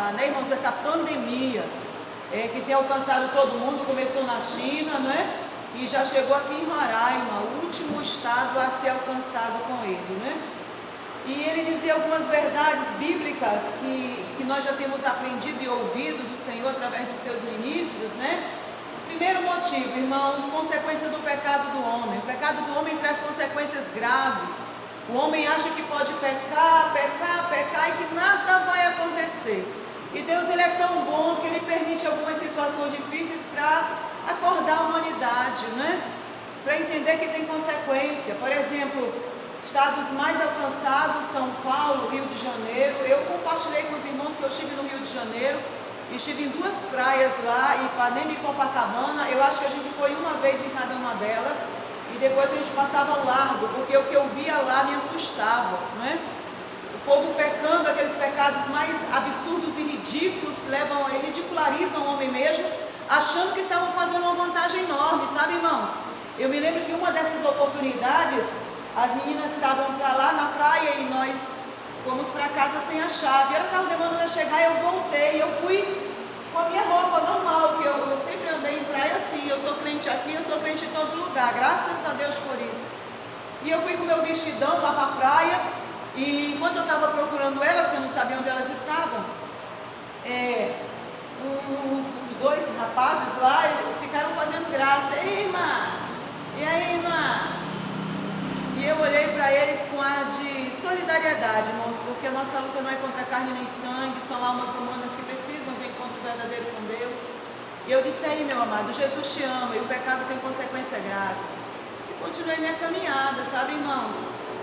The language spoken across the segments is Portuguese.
pensar, né, irmãos, essa pandemia que tem alcançado todo mundo, começou na China, né, e já chegou aqui em Roraima, o último estado a ser alcançado com ele, né? E ele dizia algumas verdades bíblicas que nós já temos aprendido e ouvido do Senhor através dos seus ministros, né? Primeiro motivo, irmãos, consequência do pecado do homem. O pecado do homem traz consequências graves. O homem acha que pode pecar e que nada vai acontecer. E Deus, ele é tão bom que ele permite algumas situações difíceis para acordar a humanidade, né? Para entender que tem consequência. Por exemplo, estados mais alcançados, São Paulo, Rio de Janeiro. Eu compartilhei com os irmãos que eu estive no Rio de Janeiro. Estive em 2 praias lá, Ipanema e Copacabana. Eu acho que a gente foi uma vez em cada uma delas. E depois a gente passava ao largo, porque o que eu via lá me assustava, não é? O povo pecando, aqueles pecados mais absurdos e ridículos, que ridicularizam o homem mesmo, achando que estavam fazendo uma vantagem enorme, sabe, irmãos? Eu me lembro que uma dessas oportunidades, as meninas estavam para lá na praia e nós fomos para casa sem a chave. Elas estavam demorando a chegar e eu voltei. Eu fui com a minha roupa normal, que eu sempre andei em praia assim. Eu sou crente aqui, eu sou crente em todo lugar. Graças a Deus por isso. E eu fui com o meu vestidão lá para a praia. E enquanto eu estava procurando elas, que eu não sabia onde elas estavam, os 2 rapazes lá ficaram fazendo graça. Ei, irmã! E aí, irmã? E eu olhei para eles com ar de solidariedade, irmãos, porque a nossa luta não é contra carne nem sangue, são almas humanas que precisam do encontro verdadeiro com Deus. E eu disse aí, meu amado, Jesus te ama e o pecado tem consequência grave. E continuei minha caminhada, sabe, irmãos?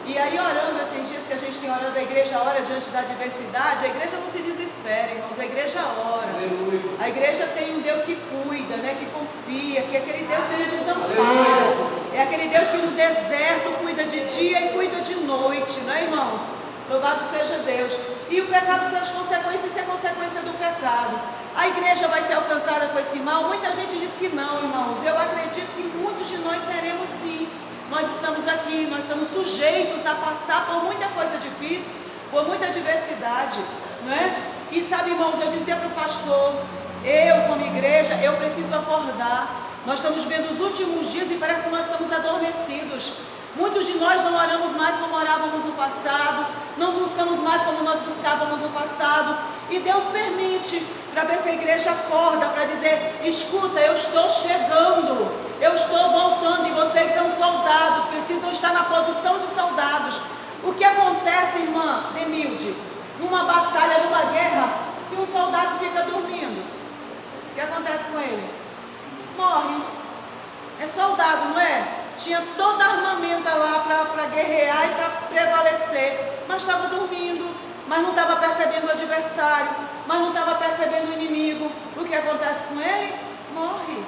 E aí, orando esses dias que a gente tem orado, a igreja ora diante da adversidade, a igreja não se desespera, irmãos, a igreja ora. Aleluia. A igreja tem um Deus que cuida, né, que confia, que é aquele Deus que não desampara. É aquele Deus que no deserto cuida de dia e cuida de noite, né, irmãos? Louvado seja Deus. E o pecado traz consequências, isso é consequência do pecado. A igreja vai ser alcançada com esse mal? Muita gente diz que não, irmãos. Eu acredito que muitos de nós seremos sim. Nós estamos aqui, nós estamos sujeitos a passar por muita coisa difícil, por muita adversidade, não é? E sabe, irmãos, eu dizia para o pastor, eu como igreja, eu preciso acordar. Nós estamos vivendo os últimos dias e parece que nós estamos adormecidos. Muitos de nós não oramos mais como orávamos no passado, não buscamos mais como nós buscávamos no passado. E Deus permite, para ver se a igreja acorda, para dizer, escuta, eu estou chegando, eu estou voltando e vocês são soldados, precisam estar na posição de soldados. O que acontece, irmã Demilde, numa batalha, numa guerra, se um soldado fica dormindo? O que acontece com ele? Morre. É soldado, não é? Tinha toda a armamenta lá para guerrear e para prevalecer, mas estava dormindo, mas não estava percebendo o adversário, mas não estava percebendo o inimigo. O que acontece com ele? Morre.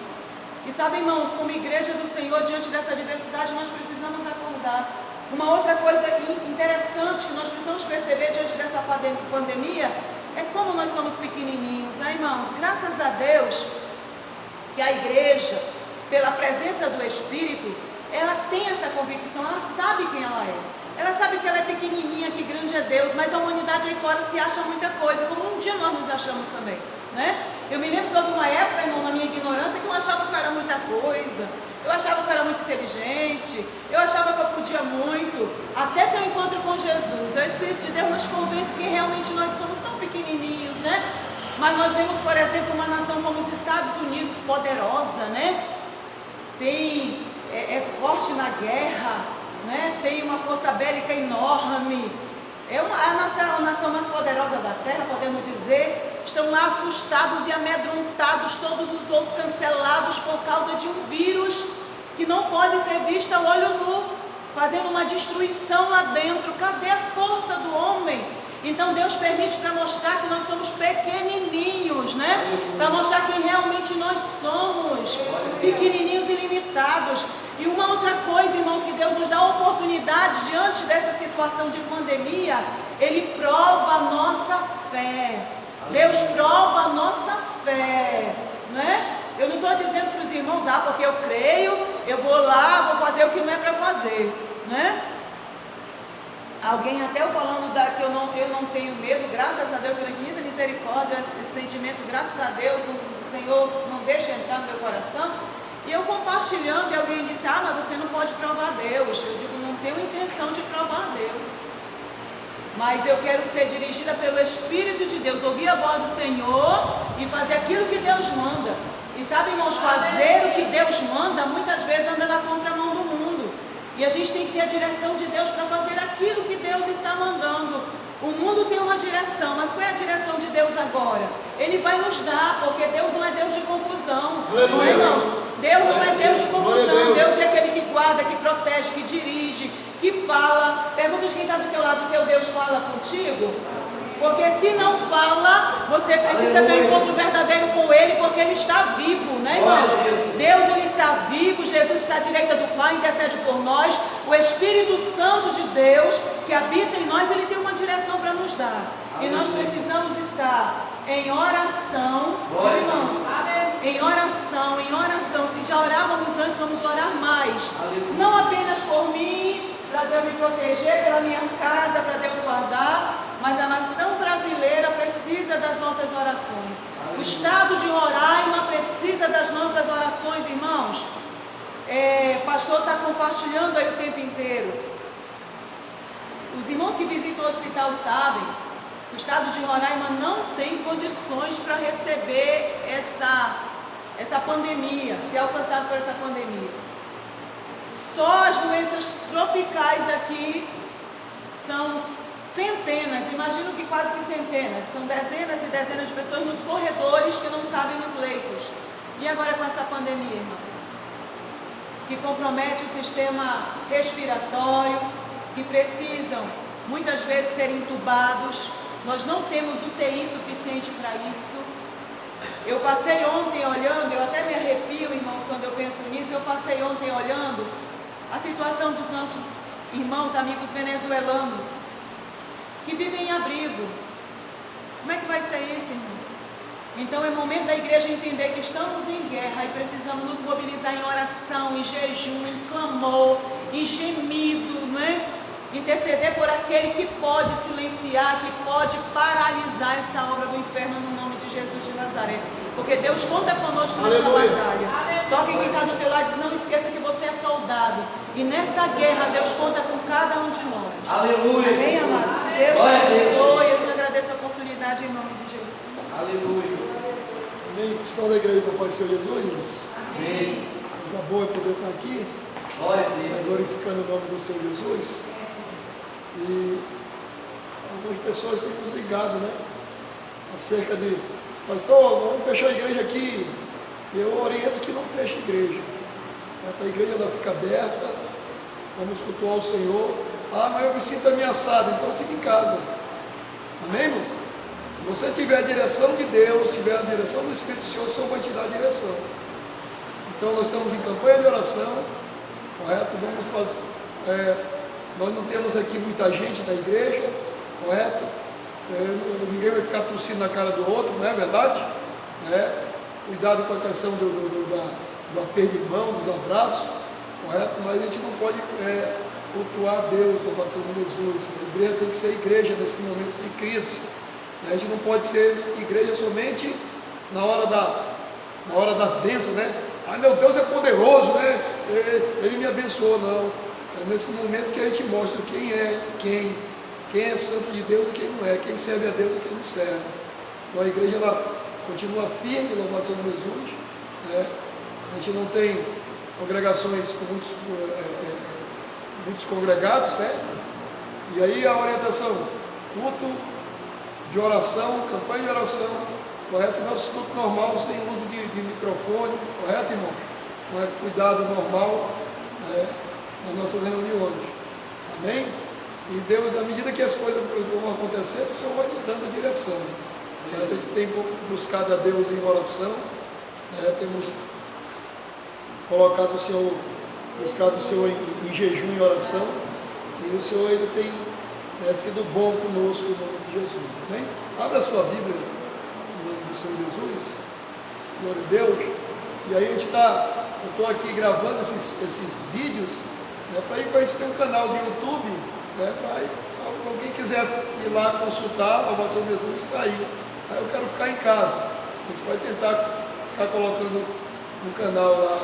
E sabe, irmãos, como igreja do Senhor, diante dessa adversidade, nós precisamos acordar. Uma outra coisa interessante que nós precisamos perceber diante dessa pandemia é como nós somos pequenininhos, né, irmãos? Graças a Deus que a igreja, pela presença do Espírito, ela tem essa convicção, ela sabe quem ela é. Ela sabe que ela é pequenininha, que grande é Deus, mas a humanidade aí fora se acha muita coisa, como um dia nós nos achamos também, né? Eu me lembro que houve uma época, irmão, na minha ignorância, que eu achava que eu era muita coisa, eu achava que eu era muito inteligente, eu achava que eu podia muito, até que eu encontro com Jesus. O Espírito de Deus nos convence que realmente nós somos tão pequenininhos, né? Mas nós vemos, por exemplo, uma nação como os Estados Unidos, poderosa, né? É forte na guerra, né? Tem uma força bélica enorme, é a nação mais poderosa da terra, podemos dizer. Estão lá assustados e amedrontados, todos os voos cancelados por causa de um vírus que não pode ser visto a olho nu, fazendo uma destruição lá dentro. Cadê a força do homem? Então Deus permite para mostrar que nós somos pequenininhos, né? Para mostrar quem realmente nós somos, pequenininhos e limitados. E uma outra coisa, irmãos, que Deus nos dá a oportunidade diante dessa situação de pandemia, Ele prova a nossa fé. Deus prova a nossa fé, né? Eu não estou dizendo para os irmãos, porque eu creio, eu vou lá, vou fazer o que não é para fazer, né? Alguém até eu falando que eu não tenho medo, graças a Deus, pela infinita misericórdia, esse sentimento, graças a Deus, o Senhor não deixa entrar no meu coração. E eu compartilhando, e alguém disse, mas você não pode provar Deus. Eu digo, não tenho intenção de provar Deus, mas eu quero ser dirigida pelo Espírito de Deus, ouvir a voz do Senhor e fazer aquilo que Deus manda. E sabe, irmãos, fazer o que Deus manda, muitas vezes anda na contramão do mundo. E a gente tem que ter a direção de Deus para fazer aquilo que Deus está mandando. O mundo tem uma direção, mas qual é a direção de Deus agora? Ele vai nos dar, porque Deus não é Deus de confusão. Não é, irmãos? Deus não é Deus de confusão. Deus é aquele que guarda, que protege, que dirige, que fala. Pergunta de quem está do teu lado, o teu Deus fala contigo? Porque se não fala, você precisa ter um encontro verdadeiro com Ele, porque Ele está vivo, né, irmãos? Deus, Ele está vivo, Jesus está à direita do Pai, intercede por nós. O Espírito Santo de Deus, que habita em nós, Ele tem uma direção para nos dar. E nós precisamos estar em oração, irmãos, em oração. Se já orávamos antes, vamos orar mais. Não apenas por mim, para Deus me proteger, pela minha casa, para Deus guardar, mas a nação brasileira precisa das nossas orações. O estado de Roraima precisa das nossas orações, irmãos. O pastor está compartilhando aí o tempo inteiro. Os irmãos que visitam o hospital sabem que o estado de Roraima não tem condições para receber essa pandemia, ser alcançado por essa pandemia. Só as doenças tropicais aqui são centenas, imagino que quase que centenas, são dezenas e dezenas de pessoas nos corredores que não cabem nos leitos. E agora com essa pandemia, irmãos, que compromete o sistema respiratório, que precisam muitas vezes ser entubados, nós não temos UTI suficiente para isso. Eu passei ontem olhando, eu até me arrepio, irmãos, quando eu penso nisso, eu passei ontem olhando a situação dos nossos irmãos, amigos venezuelanos, que vivem em abrigo. Como é que vai ser isso, irmãos? Então é momento da igreja entender que estamos em guerra e precisamos nos mobilizar em oração, em jejum, em clamor, em gemido, né? Interceder por aquele que pode silenciar, que pode paralisar essa obra do inferno no nome de Jesus de Nazaré. Porque Deus conta conosco nessa batalha. Toque quem está do teu lado e diz, não esqueça que você é soldado. E nessa guerra Deus conta com cada um de nós. Aleluia. Amém, amados? Que Deus te abençoe. Eu agradeço a oportunidade em nome de Jesus. Aleluia. Amém. Cristão da igreja do Pai Senhor Jesus, irmãos. Amém. Coisa boa é poder estar aqui, Glória a Deus. glorificando o nome do Senhor Jesus. E algumas pessoas têm nos ligado, né? Acerca de, pastor, vamos fechar a igreja aqui. Eu oriento que não feche a igreja. A igreja ela fica aberta, vamos cultuar o Senhor. Mas eu me sinto ameaçado, então fique em casa. Amém, irmãos? Se você tiver a direção de Deus, tiver a direção do Espírito do Senhor, o Senhor vai te dar a direção. Então nós estamos em campanha de oração, correto? Vamos fazer. Nós não temos aqui muita gente na igreja, correto? Ninguém vai ficar tossindo na cara do outro, não é verdade? Cuidado com a questão do aperto de mão, dos abraços, correto? Mas a gente não pode cultuar Deus, ou o Senhor Jesus. A igreja tem que ser igreja nesses momentos de crise. A gente não pode ser igreja somente na hora das bênçãos, né? Meu Deus é poderoso, né? Ele me abençoou, não. É nesses momentos que a gente mostra quem é santo de Deus e quem não é, quem serve a Deus e quem não serve. Então a igreja ela continua firme, louvado seja Jesus, né? A gente não tem congregações com muitos congregados, né? E aí a orientação, culto de oração, campanha de oração, correto? Nosso culto normal, sem uso de microfone, correto, irmão? Cuidado normal, né? Nas nossas reuniões. Amém? E Deus, na medida que as coisas vão acontecendo, o Senhor vai nos dando a direção. A gente tem buscado a Deus em oração, né? Temos colocado o Senhor, buscado o Senhor em jejum e oração, e o Senhor ainda tem sido bom conosco em nome de Jesus. Amém? Abra a sua Bíblia em nome do Senhor Jesus. Glória a Deus. E aí eu estou aqui gravando esses vídeos, né, para a gente ter um canal de YouTube, né, para alguém quiser ir lá consultar, a salvação de Jesus está aí. Aí eu quero ficar em casa. A gente vai tentar ficar colocando no canal lá.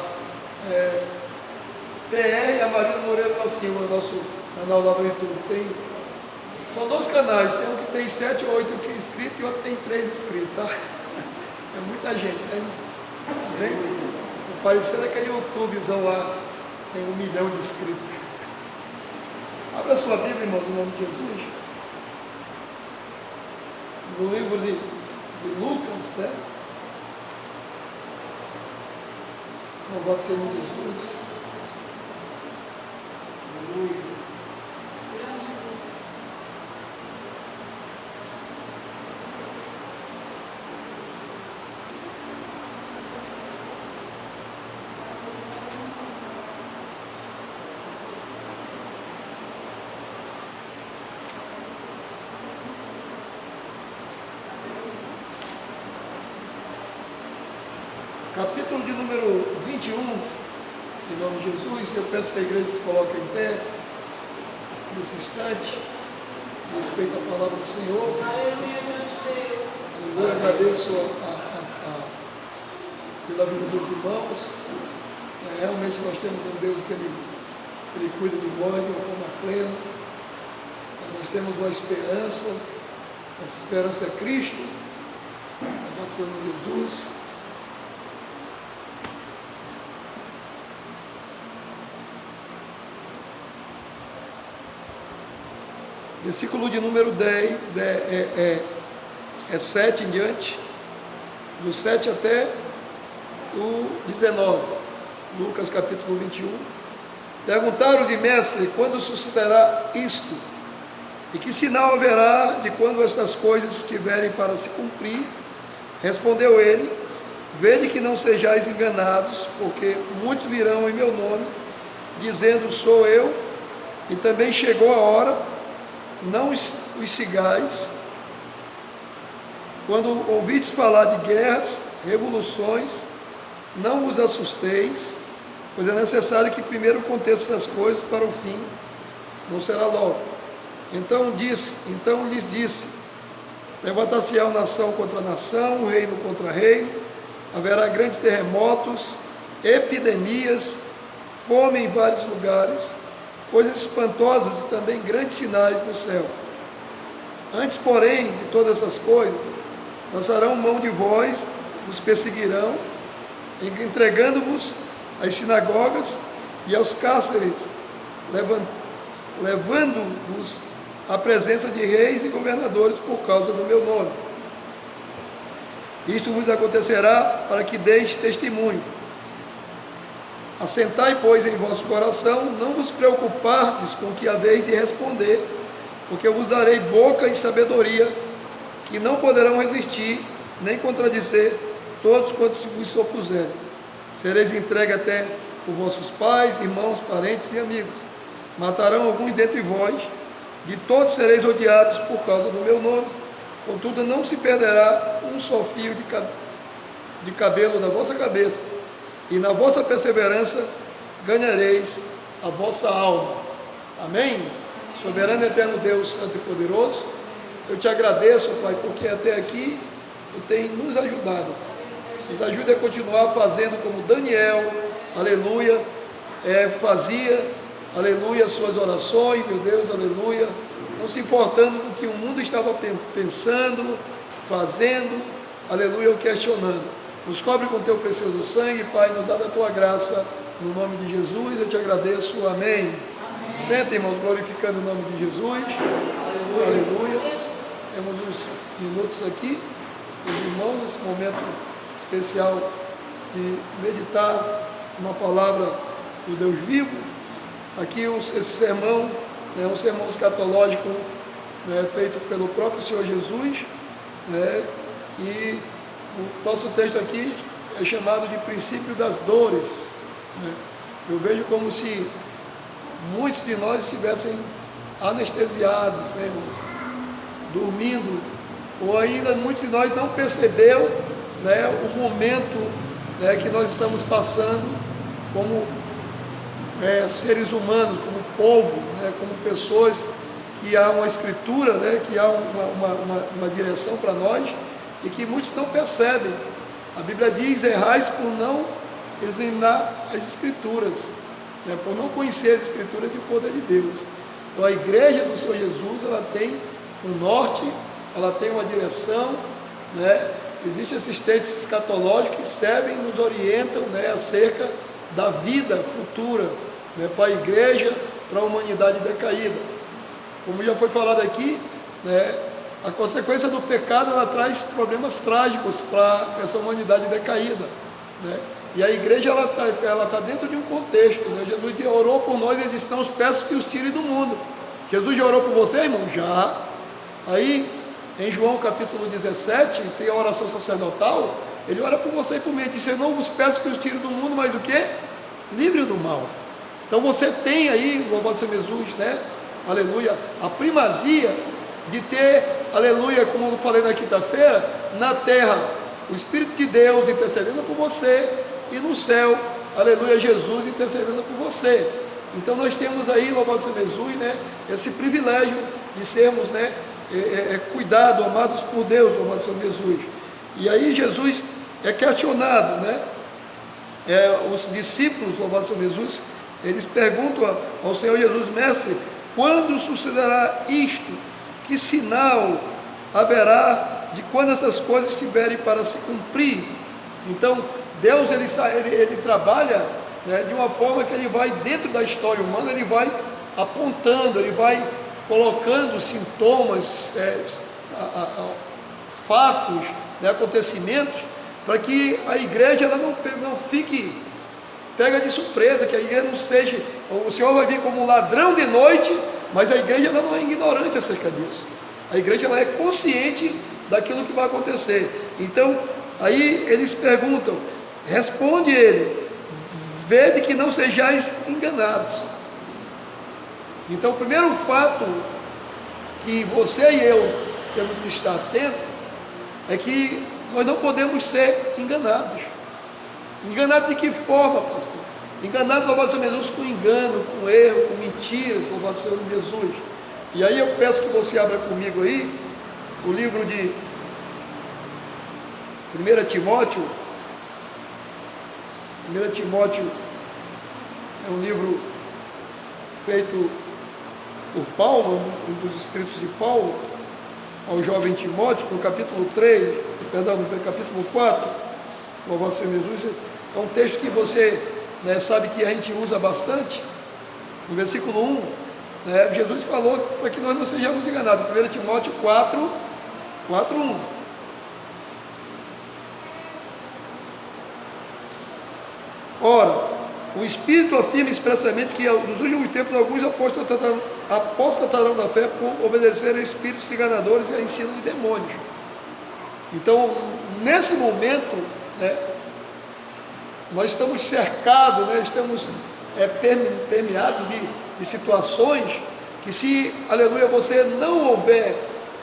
PR e a Marina Moreira da Silva, nosso canal lá no YouTube. São 2 canais, tem um que tem 7 ou 8 inscritos e outro tem 3 inscritos, tá? É muita gente, né? Tá vendo? Parecendo aquele YouTubezão lá, tem 1 milhão de inscritos. Abra a sua Bíblia, irmãos, em nome de Jesus. No livro de Lucas, né? Louvado seja Jesus. Aleluia. Capítulo de número 21, em nome de Jesus, eu peço que a igreja se coloque em pé, nesse instante, em respeito à palavra do Senhor. Eu agradeço pela vida dos irmãos. Realmente nós temos um Deus que Ele cuida de nós de uma forma plena. Nós temos uma esperança, nossa esperança é Cristo, louvado seja Jesus. Versículo de número 10, 7 em diante, do 7 até o 19, Lucas capítulo 21. Perguntaram-lhe, mestre, quando sucederá isto? E que sinal haverá de quando estas coisas estiverem para se cumprir? Respondeu ele, vede que não sejais enganados, porque muitos virão em meu nome, dizendo, sou eu, e também chegou a hora. Não os sigais. Quando ouvides falar de guerras, revoluções, não vos assusteis, pois é necessário que primeiro aconteçam essas coisas para o fim, não será logo. Então lhes disse, levantar-se-á nação contra nação, reino contra reino, haverá grandes terremotos, epidemias, fome em vários lugares, coisas espantosas e também grandes sinais no céu. Antes, porém, de todas essas coisas, lançarão mão de vós, vos perseguirão, entregando-vos às sinagogas e aos cárceres, levando-vos à presença de reis e governadores por causa do meu nome. Isto vos acontecerá para que deis testemunho. Assentai, pois, em vosso coração, não vos preocupardes com o que haveis de responder, porque eu vos darei boca e sabedoria, que não poderão resistir, nem contradizer todos quantos se vos opuserem. Sereis entregues até por vossos pais, irmãos, parentes e amigos. Matarão alguns dentre vós, de todos sereis odiados por causa do meu nome. Contudo, não se perderá um só fio de cabelo da vossa cabeça, e na vossa perseverança ganhareis a vossa alma. Amém? Soberano e eterno Deus, santo e poderoso, eu te agradeço, Pai, porque até aqui tu tem nos ajudado. Nos ajude a continuar fazendo como Daniel, aleluia, fazia, aleluia, suas orações, meu Deus, aleluia, não se importando com o que o mundo estava pensando, fazendo, aleluia, ou questionando. Nos cobre com teu precioso sangue, Pai, nos dá da tua graça, no nome de Jesus, eu te agradeço, amém. Senta, irmãos, glorificando o nome de Jesus, aleluia. Temos uns minutos aqui, os irmãos, nesse momento especial de meditar na palavra do Deus vivo. Aqui esse sermão é um sermão escatológico, né, feito pelo próprio Senhor Jesus, né, e o nosso texto aqui é chamado de princípio das dores, né. Eu vejo como se muitos de nós estivessem anestesiados, né, irmãos, dormindo, ou ainda muitos de nós não percebeu, né, o momento, né, que nós estamos passando como seres humanos, como povo, né, como pessoas que há uma escritura, né, que há uma direção para nós, e que muitos não percebem. A Bíblia diz: errais por não examinar as escrituras, né, por não conhecer as escrituras e o poder de Deus. Então a igreja do Senhor Jesus, ela tem um norte, ela tem uma direção, né? Existem assistentes escatológicos que servem e nos orientam, né, acerca da vida futura, né, para a igreja, para a humanidade decaída. Como já foi falado aqui, né, a consequência do pecado, ela traz problemas trágicos para essa humanidade decaída, né? E a igreja, ela tá dentro de um contexto, né? Jesus orou por nós e disse: não os peço que os tire do mundo. Jesus já orou por você, irmão? Já. Aí, em João capítulo 17, tem a oração sacerdotal, ele ora por você e por mim, ele disse: eu não vos peço que os tire do mundo, mas o quê? Livre do mal. Então você tem aí, louvado seja Jesus, né? Aleluia, a primazia de ter, aleluia, como eu falei na quinta-feira, na terra, o Espírito de Deus intercedendo por você, e no céu, aleluia, Jesus intercedendo por você. Então nós temos aí, louvado seja Jesus, né, esse privilégio de sermos, né, cuidados, amados por Deus, louvado seja Jesus. E aí Jesus é questionado, né? Os discípulos, louvado seja Jesus, eles perguntam ao Senhor Jesus: mestre, quando sucederá isto? Que sinal haverá de quando essas coisas estiverem para se cumprir? Então Deus ele trabalha, né, de uma forma que ele vai dentro da história humana, ele vai apontando, ele vai colocando sintomas, fatos, né, acontecimentos, para que a igreja ela não fique pega de surpresa, que a igreja não seja, o Senhor vai vir como um ladrão de noite, mas a igreja ela não é ignorante acerca disso. A igreja ela é consciente daquilo que vai acontecer. Então, aí eles perguntam, responde ele: vede que não sejais enganados. Então, o primeiro fato que você e eu temos que estar atentos é que nós não podemos ser enganados. Enganados de que forma, pastor? Enganados, louvado seja Jesus, com engano, com erro, com mentiras, louvado seja Jesus. E aí eu peço que você abra comigo aí o livro de 1 Timóteo. 1 Timóteo é um livro feito por Paulo, um dos escritos de Paulo ao jovem Timóteo, no capítulo 3, perdão, no capítulo 4, louvado seja Jesus. É um texto que você, né, sabe que a gente usa bastante. No versículo 1, né, Jesus falou para que nós não sejamos enganados. 1 Timóteo 4, 1. Ora, o Espírito afirma expressamente que nos últimos tempos alguns apostatarão da fé por obedecer a espíritos enganadores e a ensino de demônios. Então, nesse momento, né, nós estamos cercados, né, estamos permeados de situações que, se, aleluia, você não houver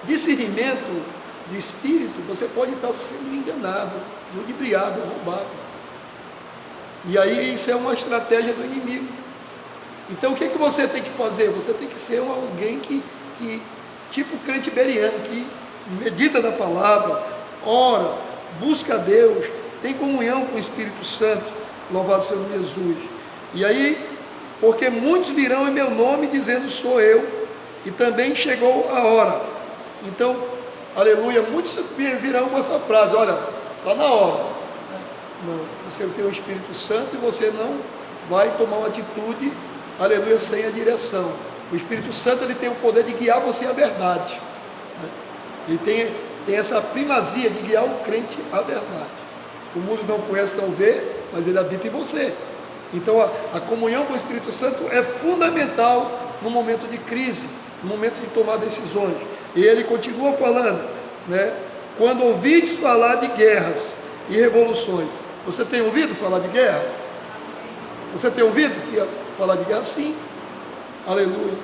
discernimento de espírito, você pode estar sendo enganado, ludibriado, roubado. E aí isso é uma estratégia do inimigo. Então o que você tem que fazer? Você tem que ser alguém que tipo crente beriano, que medita na palavra, ora, busca a Deus, tem comunhão com o Espírito Santo, louvado seja Jesus. E aí, porque muitos virão em meu nome dizendo sou eu, e também chegou a hora. Então, aleluia, muitos virão com essa frase: olha, está na hora. Não, você tem o Espírito Santo e você não vai tomar uma atitude, aleluia, sem a direção. O Espírito Santo ele tem o poder de guiar você à verdade, né? Ele tem essa primazia de guiar o crente à verdade. O mundo não conhece, não vê, mas ele habita em você. Então a comunhão com o Espírito Santo é fundamental no momento de crise, no momento de tomar decisões. E ele continua falando, né? Quando ouvides falar de guerras e revoluções. Você tem ouvido falar de guerra? Você tem ouvido falar de guerra? Sim. Aleluia.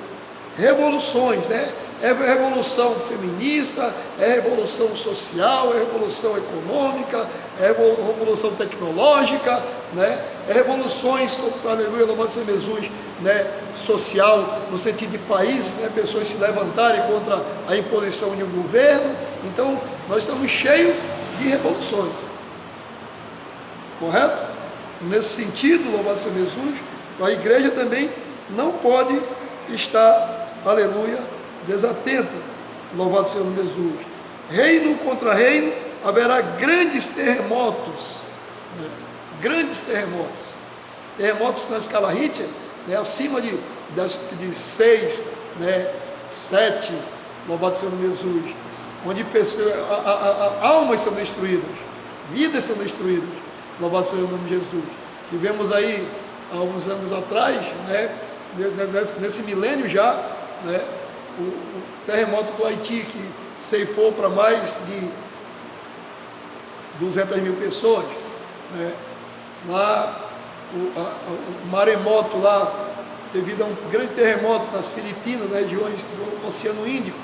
Revoluções, né? É revolução feminista, é revolução social, é revolução econômica, é revolução tecnológica, né? É revoluções, aleluia, louvado seja Jesus, né? Social, no sentido de países, né? Pessoas se levantarem contra a imposição de um governo. Então, nós estamos cheios de revoluções. Correto? Nesse sentido, louvado seja Jesus, a igreja também não pode estar, aleluia, desatenta, louvado seja o nome de Jesus. Reino contra reino, haverá grandes terremotos, né? Grandes terremotos, terremotos na escala Richter, né? Acima de 6, né? 7, louvado seja o nome de Jesus, onde pessoas, almas são destruídas, vidas são destruídas, louvado seja o nome de Jesus. Tivemos aí, há alguns anos atrás, né? Nesse milênio já, né? O terremoto do Haiti, que ceifou para mais de 200 mil pessoas, né? Lá, o maremoto lá, devido a um grande terremoto nas Filipinas, nas regiões do Oceano Índico,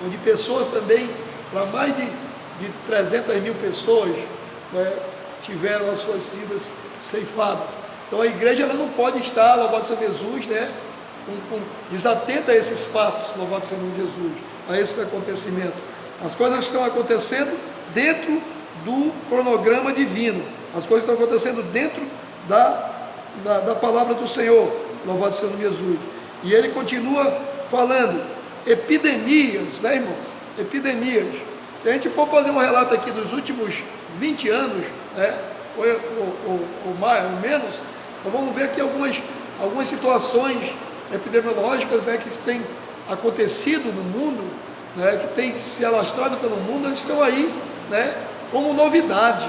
onde pessoas também, para mais de 300 mil pessoas, né, tiveram as suas vidas ceifadas. Então a igreja ela não pode estar, louvado seja Jesus, né, desatenta a esses fatos, louvado seja o nome de Jesus, a esse acontecimento. As coisas estão acontecendo dentro do cronograma divino, as coisas estão acontecendo dentro da palavra do Senhor, louvado seja o nome de Jesus. E ele continua falando, epidemias, né, irmãos? Epidemias. Se a gente for fazer um relato aqui dos últimos 20 anos, né, ou mais, ou menos, então vamos ver aqui algumas situações epidemiológicas, né, que têm acontecido no mundo, né, que têm se alastrado pelo mundo, eles estão aí, né, como novidade,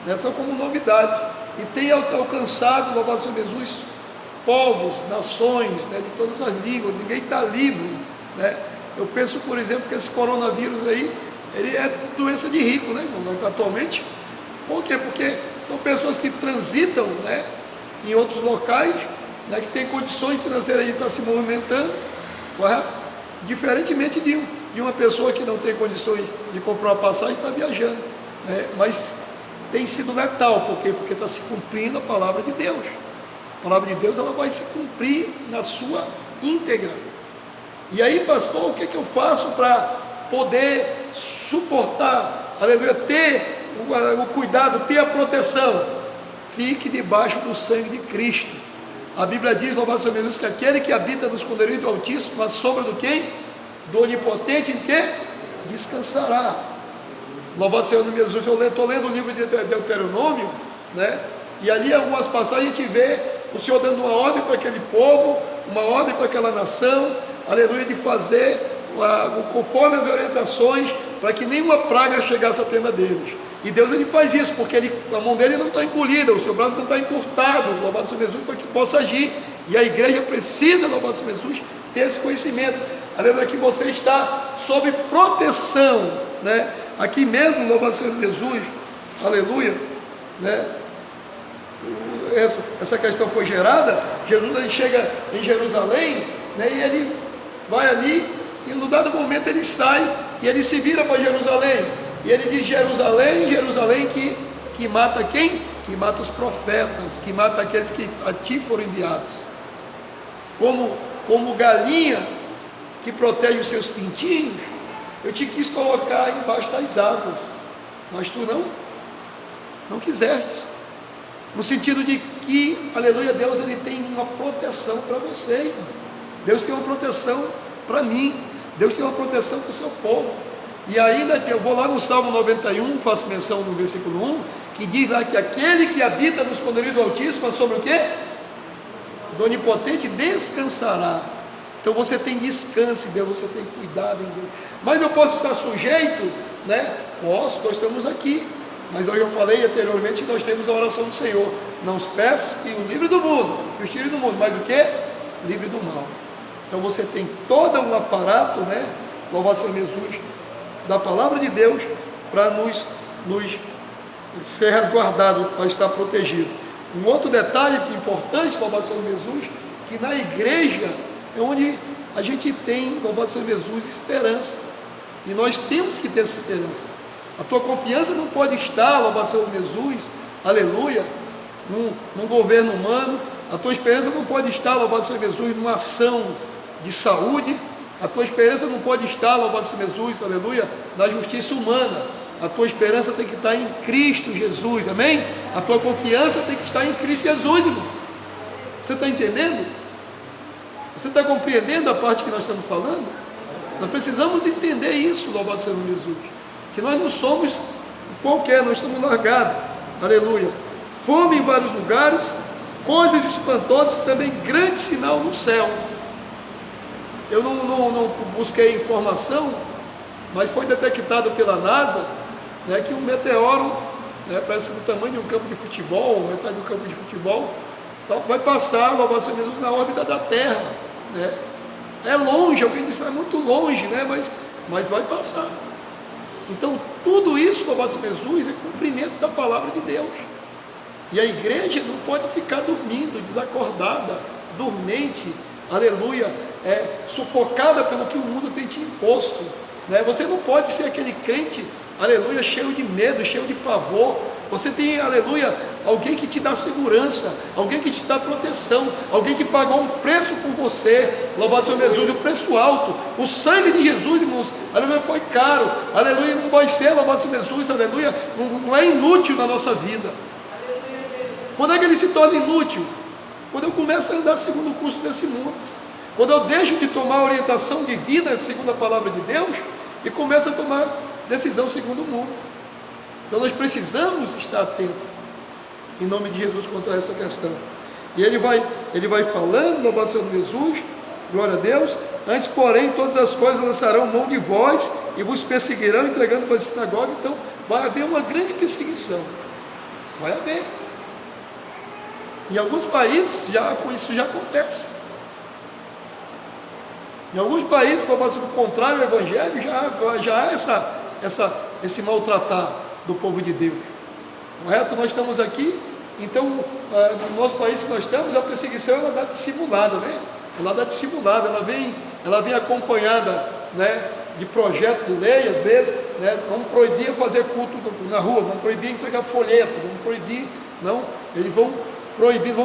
né, são como novidade, e tem alcançado, louvado seja Jesus, povos, nações, né, de todas as línguas, ninguém está livre, né. Eu penso, por exemplo, que esse coronavírus aí, ele é doença de rico, né, irmão, atualmente. Por quê? Porque são pessoas que transitam, né, em outros locais, né, que têm condições financeiras de estar se movimentando, correto? Diferentemente de uma pessoa que não tem condições de comprar uma passagem e está viajando, né? Mas tem sido letal, por quê? Porque está se cumprindo a palavra de Deus. A palavra de Deus ela vai se cumprir na sua íntegra. E aí, pastor, o que eu faço para poder suportar, aleluia, ter o cuidado, ter a proteção? Fique debaixo do sangue de Cristo. A Bíblia diz, louvado seja Jesus, que aquele que habita no esconderijo do Altíssimo, a sombra do quem? Do Onipotente, em que? Descansará. Louvado seja o nome de Jesus. Eu estou lendo o livro de Deuteronômio, né? E ali algumas passagens a gente vê o Senhor dando uma ordem para aquele povo, uma ordem para aquela nação, aleluia, de fazer conforme as orientações, para que nenhuma praga chegasse à tenda deles. E Deus ele faz isso, porque a mão dele não está encolhida, o seu braço não está encurtado, louvado seja Jesus, para que possa agir. E a igreja precisa, louvado seja Jesus, ter esse conhecimento. Aleluia, que você está sob proteção, né? Aqui mesmo, louvado seja Jesus, aleluia, né? Essa questão foi gerada. Jesus ele chega em Jerusalém, né? E ele vai ali, e no dado momento ele sai, e ele se vira para Jerusalém. E ele diz, Jerusalém, Jerusalém, que mata quem? Que mata os profetas, que mata aqueles que a ti foram enviados. Como galinha que protege os seus pintinhos, eu te quis colocar embaixo das asas, mas tu não quiseste. No sentido de que, aleluia, Deus ele tem uma proteção para você, irmão. Deus tem uma proteção para mim, Deus tem uma proteção para o seu povo. E ainda eu vou lá no Salmo 91, faço menção no versículo 1, que diz lá que aquele que habita no esconderijo do Altíssimo, sobre o quê? Do Onipotente descansará. Então você tem descanso em Deus, você tem cuidado em Deus. Mas eu posso estar sujeito, né? Posso, nós estamos aqui. Mas eu já falei anteriormente que nós temos a oração do Senhor. Não os peço que o livre do mundo, que os tire do mundo, mas o quê? Livre do mal. Então você tem todo um aparato, né? Louvado seja Jesus, da palavra de Deus, para nos ser resguardado, para estar protegido. Um outro detalhe importante, louvado seja Jesus, que na igreja, é onde a gente tem, louvado seja Jesus, esperança. E nós temos que ter essa esperança. A tua confiança não pode estar, louvado seja Jesus, aleluia, num governo humano. A tua esperança não pode estar, louvado seja Jesus, numa ação de saúde. A tua esperança não pode estar, louvado seja Jesus, aleluia, na justiça humana. A tua esperança tem que estar em Cristo Jesus, amém? A tua confiança tem que estar em Cristo Jesus, irmão. Você está entendendo? Você está compreendendo a parte que nós estamos falando? Nós precisamos entender isso, louvado seja Jesus. Que nós não somos qualquer, nós estamos largados, aleluia. Fome em vários lugares, coisas espantosas, também grande sinal no céu. Eu não busquei informação, mas foi detectado pela NASA, né, que um meteoro, né, parece do tamanho de um campo de futebol, metade do campo de futebol, então, vai passar, louvado seja Jesus, na órbita da Terra, né? É longe, alguém disse, é muito longe, né? Mas vai passar. Então, tudo isso, louvado seja Jesus, é cumprimento da palavra de Deus. E a igreja não pode ficar dormindo, desacordada, dormente, aleluia, sufocada pelo que o mundo tem te imposto, né? Você não pode ser aquele crente, aleluia, cheio de medo, cheio de pavor. Você tem, aleluia, alguém que te dá segurança, alguém que te dá proteção, alguém que pagou um preço por você, louvado seja Jesus, um preço alto. O sangue de Jesus, irmãos, aleluia, foi caro, aleluia, não vai ser, louvado seja Jesus, aleluia, não é inútil na nossa vida. Quando é que ele se torna inútil? Quando eu começo a andar segundo o curso desse mundo, quando eu deixo de tomar a orientação divina, segundo a palavra de Deus, e começo a tomar decisão segundo o mundo. Então nós precisamos estar atentos, em nome de Jesus, contra essa questão. E ele vai falando, louvado seja Jesus, glória a Deus. Antes, porém, todas as coisas lançarão mão de vós e vos perseguirão, entregando para a sinagoga. Então vai haver uma grande perseguição, vai haver. Em alguns países isso já acontece. Em alguns países, louvado seja o contrário, o evangelho já há esse maltratar do povo de Deus, correto? Nós estamos aqui, então no nosso país que nós estamos, a perseguição ela dá dissimulada, né? Ela dá dissimulada, ela vem acompanhada, né, de projeto de lei, às vezes, né? Vamos proibir fazer culto na rua, vamos proibir entregar folheto, vamos proibir, não, eles vão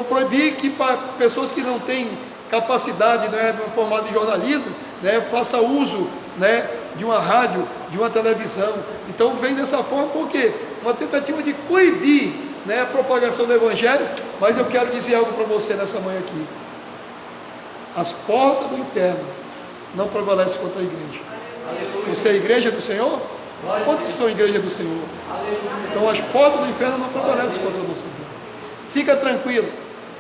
proibir que pessoas que não têm capacidade, né, no formato de jornalismo, né, faça uso, né, de uma rádio, de uma televisão. Então vem dessa forma, porque uma tentativa de coibir, né, a propagação do evangelho. Mas eu quero dizer algo para você nessa manhã aqui: as portas do inferno não prevalecem contra a igreja. Aleluia. Você é a igreja do Senhor? Quantos são a igreja do Senhor? Aleluia. Então as portas do inferno não prevalecem contra a nossa vida. Fica tranquilo.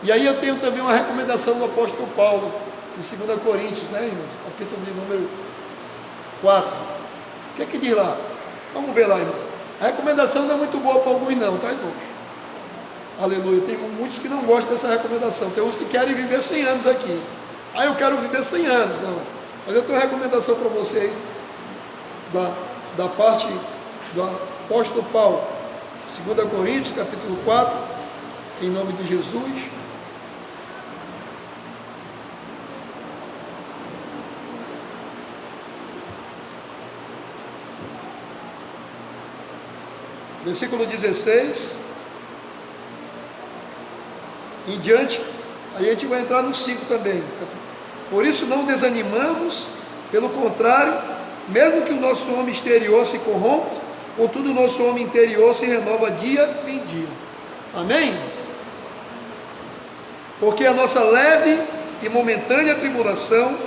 E aí eu tenho também uma recomendação do apóstolo Paulo, em 2 Coríntios, né, irmãos? Capítulo de número 4. O que é que diz lá? Vamos ver lá, irmão. A recomendação não é muito boa para alguns não, tá, irmão? Aleluia. Tem muitos que não gostam dessa recomendação. Tem uns que querem viver 100 anos aqui. Eu quero viver 100 anos. Não. Mas eu tenho uma recomendação para você aí, da parte do apóstolo Paulo. 2 Coríntios, capítulo 4, em nome de Jesus. Versículo 16 em diante, aí a gente vai entrar no 5 também. Por isso não desanimamos, pelo contrário, mesmo que o nosso homem exterior se corrompa, contudo o nosso homem interior se renova dia em dia. Amém? Porque a nossa leve e momentânea tribulação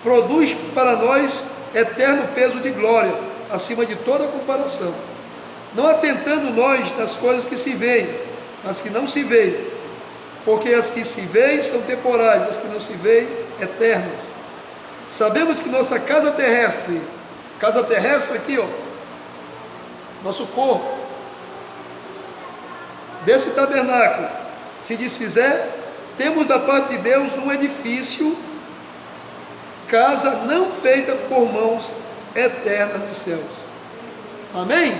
produz para nós eterno peso de glória, acima de toda comparação, não atentando nós nas coisas que se veem, mas que não se veem, porque as que se veem são temporais, as que não se veem, eternas. Sabemos que nossa casa terrestre aqui, ó, nosso corpo, desse tabernáculo, se desfizer, temos da parte de Deus um edifício, casa não feita por mãos, eterna nos céus. Amém?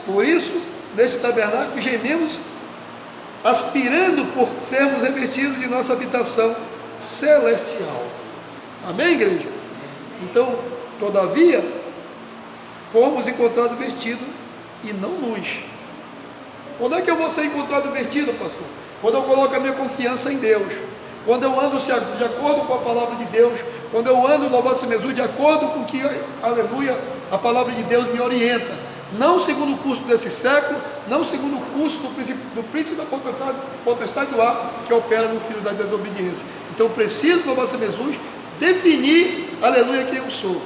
Por isso, neste tabernáculo gememos aspirando por sermos revestidos de nossa habitação celestial. Amém, igreja? Então, todavia, fomos encontrados vestidos e não nus. Quando é que eu vou ser encontrado vestido, pastor? Quando eu coloco a minha confiança em Deus, quando eu ando de acordo com a palavra de Deus, quando eu ando, louvado seja Jesus, de acordo com que, aleluia, a palavra de Deus me orienta, não segundo o curso desse século, não segundo o curso do príncipe da potestade do ar, que opera no filho da desobediência. Então eu preciso, louvado seja Jesus, definir, aleluia, quem eu sou,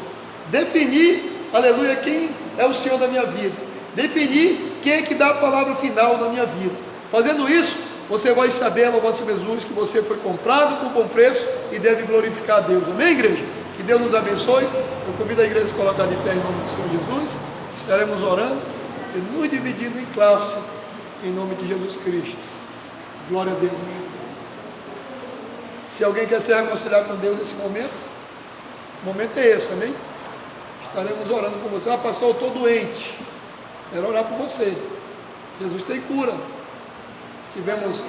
definir, aleluia, quem é o Senhor da minha vida, definir quem é que dá a palavra final na minha vida. Fazendo isso, você vai saber, louvado seja Jesus, que você foi comprado por bom preço e deve glorificar a Deus. Amém, igreja? Que Deus nos abençoe. Eu convido a igreja a se colocar de pé em nome do Senhor Jesus. Estaremos orando e nos dividindo em classe, em nome de Jesus Cristo. Glória a Deus. Se alguém quer se reconciliar com Deus nesse momento, o momento é esse, amém? Estaremos orando por você. Ah, pastor, eu estou doente. Quero orar por você. Jesus tem cura. Tivemos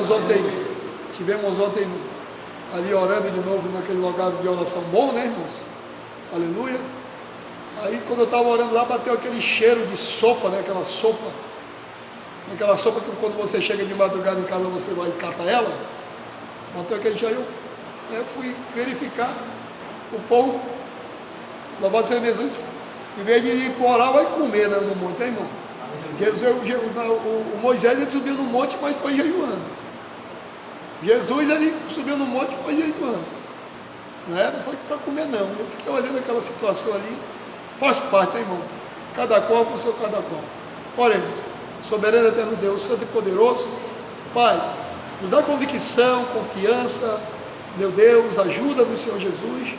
ontem ali orando de novo naquele lugar de oração bom, né, irmãos? Aleluia. Aí quando eu estava orando lá, bateu aquele cheiro de sopa, né? Aquela sopa que quando você chega de madrugada em casa, você vai e cata ela. Bateu aquele cheiro, eu fui verificar o povo, louvado seja Jesus, em vez de ir orar, vai comer, né, no monte, hein, irmão? O Moisés ele subiu no monte, mas foi jejuando. Jesus ele subiu no monte e foi jejuando. Não foi para comer não. Eu fiquei olhando aquela situação ali. Faz parte, hein, irmão? Cada qual com o seu cada qual. Oremos. Soberano eterno Deus, santo e poderoso. Pai, nos dá convicção, confiança. Meu Deus, ajuda-nos, Senhor Jesus,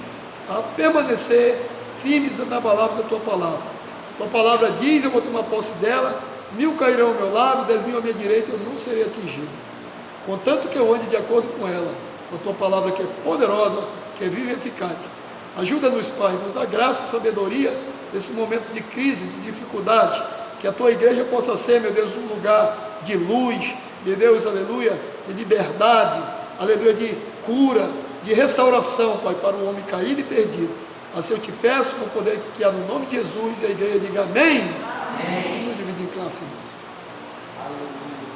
a permanecer firmes na palavra da Tua palavra. Tua palavra diz, eu vou tomar posse dela, 1000 cairão ao meu lado, 10.000 à minha direita, eu não serei atingido. Contanto que eu ande de acordo com ela, com a Tua palavra que é poderosa, que é viva e eficaz. Ajuda-nos, Pai, nos dá graça e sabedoria nesses momentos de crise, de dificuldade, que a Tua igreja possa ser, meu Deus, um lugar de luz, meu Deus, aleluia, de liberdade, aleluia, de cura, de restauração, Pai, para o homem caído e perdido. Assim eu te peço, com o poder que há no nome de Jesus, e a igreja diga amém. Amém. Vamos dividir em classe, irmãos. Aleluia.